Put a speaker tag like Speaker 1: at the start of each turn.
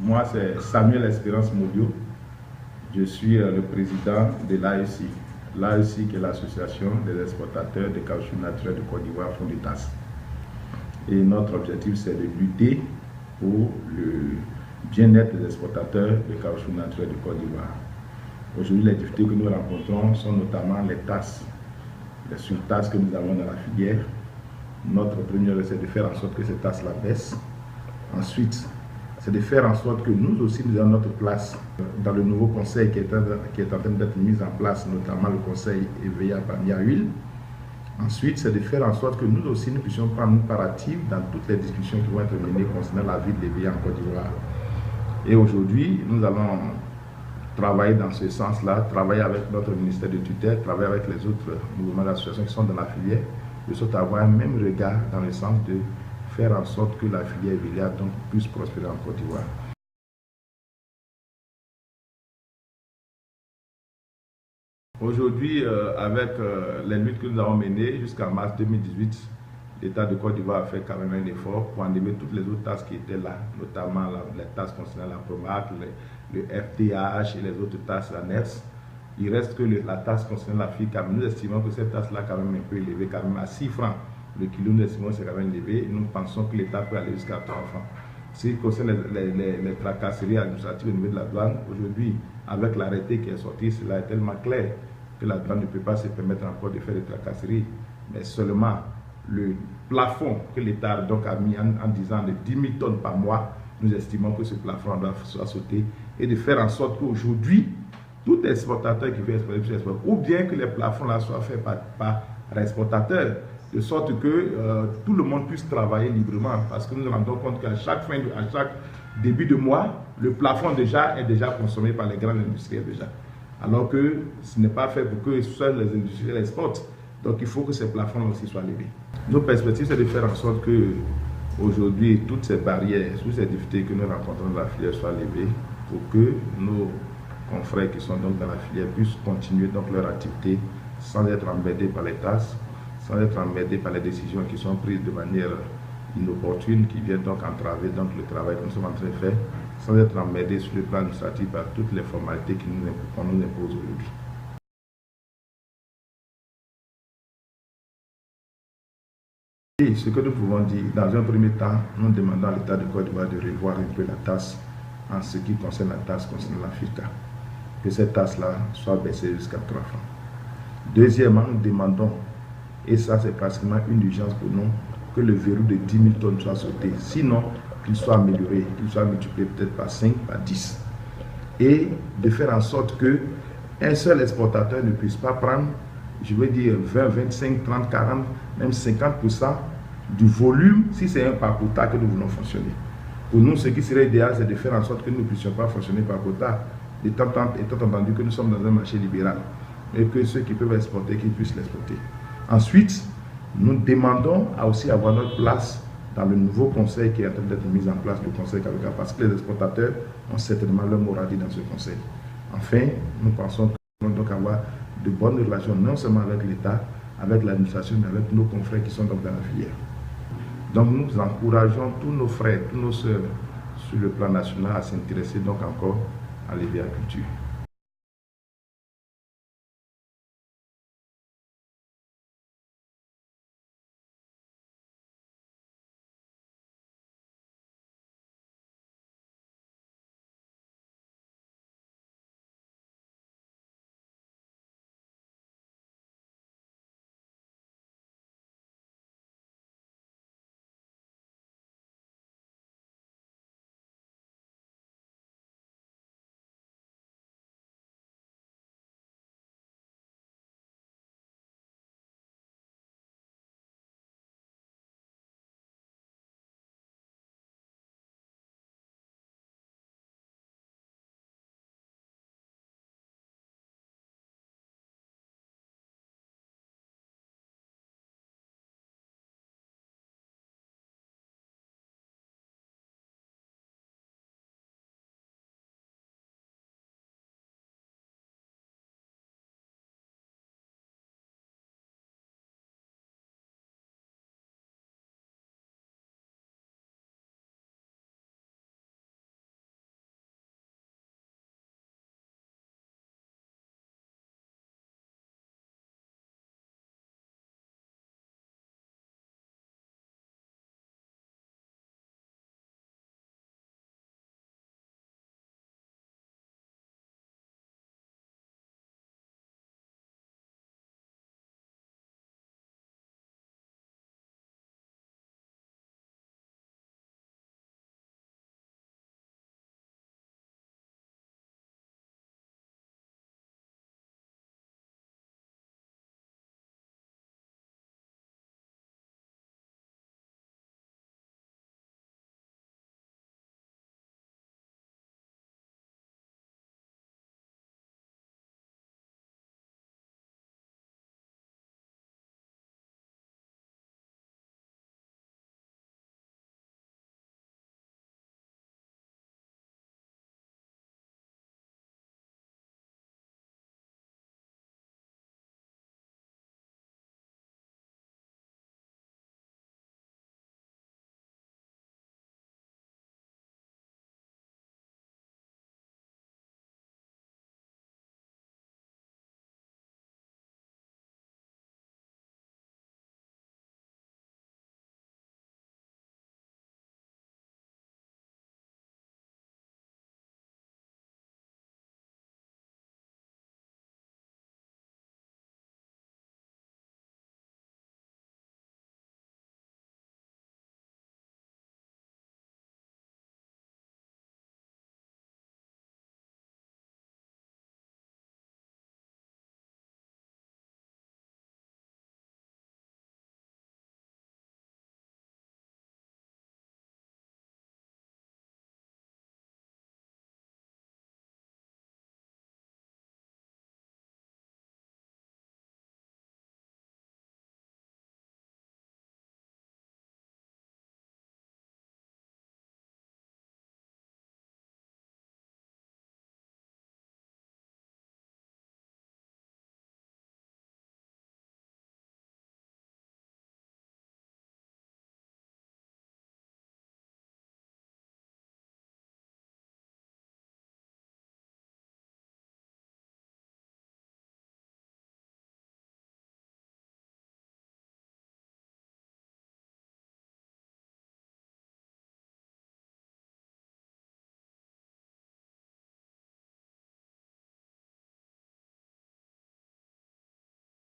Speaker 1: Moi, c'est Samuel Espérance Modio. Je suis le président de l'AEC. L'AEC qui est l'association des exportateurs de caoutchouc naturel de Côte d'Ivoire, FONDETAS. Et notre objectif, c'est de lutter pour le bien-être des exportateurs de caoutchouc naturel de Côte d'Ivoire. Aujourd'hui, les difficultés que nous rencontrons sont notamment les tasses, les surtasses que nous avons dans la filière. Notre première, c'est de faire en sorte que ces tasses-là baissent. Ensuite, c'est de faire en sorte que nous aussi, nous avons notre place dans le nouveau conseil qui est en train d'être mis en place, notamment le conseil EVEA Bamia Huile. Ensuite, c'est de faire en sorte que nous aussi, nous puissions prendre une part active dans toutes les discussions qui vont être menées concernant la vie de l'EVEA en Côte d'Ivoire. Et aujourd'hui, nous allons travailler dans ce sens-là, travailler avec notre ministère de tutelle, travailler avec les autres mouvements d'associations qui sont dans la filière, de sorte à avoir un même regard dans le sens de faire en sorte que la filière EVEA donc puisse prospérer en Côte d'Ivoire. Aujourd'hui, avec les luttes que nous avons menées jusqu'en mars 2018, l'État de Côte d'Ivoire a fait quand même un effort pour enlever toutes les autres tasses qui étaient là, notamment les tasses concernant la PROMAC, le FDH et les autres tasses, la NERS. Il reste que la tasse concernant la FICAM. Nous estimons que cette tasse-là est quand même un peu élevée, quand même à 6 francs. Le kilo, nous estimons que c'est quand même élevé et nous pensons que l'État peut aller jusqu'à 3 francs. Ce qui concerne les tracasseries administratives au niveau de la douane, aujourd'hui, avec l'arrêté qui est sorti, cela est tellement clair que la douane ne peut pas se permettre encore de faire des tracasseries, mais seulement le plafond que l'État a mis en disant de 10 000 tonnes par mois, nous estimons que ce plafond doit soit sauté et de faire en sorte qu'aujourd'hui, tout exportateur qui veut exporter, ou bien que les plafonds là soient faits par exportateurs, de sorte que tout le monde puisse travailler librement, parce que nous nous rendons compte qu'à chaque début de mois, le plafond est déjà consommé par les grands industriels déjà. Alors que ce n'est pas fait pour que seuls les industriels exportent. Donc il faut que ces plafonds aussi soient levés. Nos perspectives, c'est de faire en sorte que aujourd'hui, toutes ces barrières, toutes ces difficultés que nous rencontrons dans la filière soient levées pour que nos confrères qui sont donc dans la filière puissent continuer donc leur activité sans être embêtés par les tasses, sans être embêtés par les décisions qui sont prises de manière inopportune, qui viennent donc entraver donc le travail que nous sommes en train de faire, sans être embêtés sur le plan administratif par toutes les formalités qu'on nous impose aujourd'hui. Et ce que nous pouvons dire, dans un premier temps, nous demandons à l'État de Côte d'Ivoire de revoir un peu la tasse en ce qui concerne la tasse concernant la FICA. Que cette tasse-là soit baissée jusqu'à 3 francs. Deuxièmement, nous demandons, et ça c'est pratiquement une urgence pour nous, que le verrou de 10 000 tonnes soit sauté. Sinon, qu'il soit amélioré, qu'il soit multiplié peut-être par 5, par 10. Et de faire en sorte qu'un seul exportateur ne puisse pas prendre, je veux dire 20, 25, 30, 40, même 50% du volume, si c'est un par quota que nous voulons fonctionner. Pour nous, ce qui serait idéal, c'est de faire en sorte que nous ne puissions pas fonctionner par quota, étant entendu que nous sommes dans un marché libéral, et que ceux qui peuvent exporter, qu'ils puissent l'exporter. Ensuite, nous demandons à aussi avoir notre place dans le nouveau conseil qui est en train d'être mis en place, le conseil KVK, parce que les exportateurs ont certainement leur mot à dire dans ce conseil. Enfin, nous pensons que nous devons donc avoir de bonnes relations, non seulement avec l'État, avec l'administration, mais avec nos confrères qui sont donc dans la filière. Donc nous encourageons tous nos frères, tous nos sœurs sur le plan national à s'intéresser donc encore à l'EVEA culture.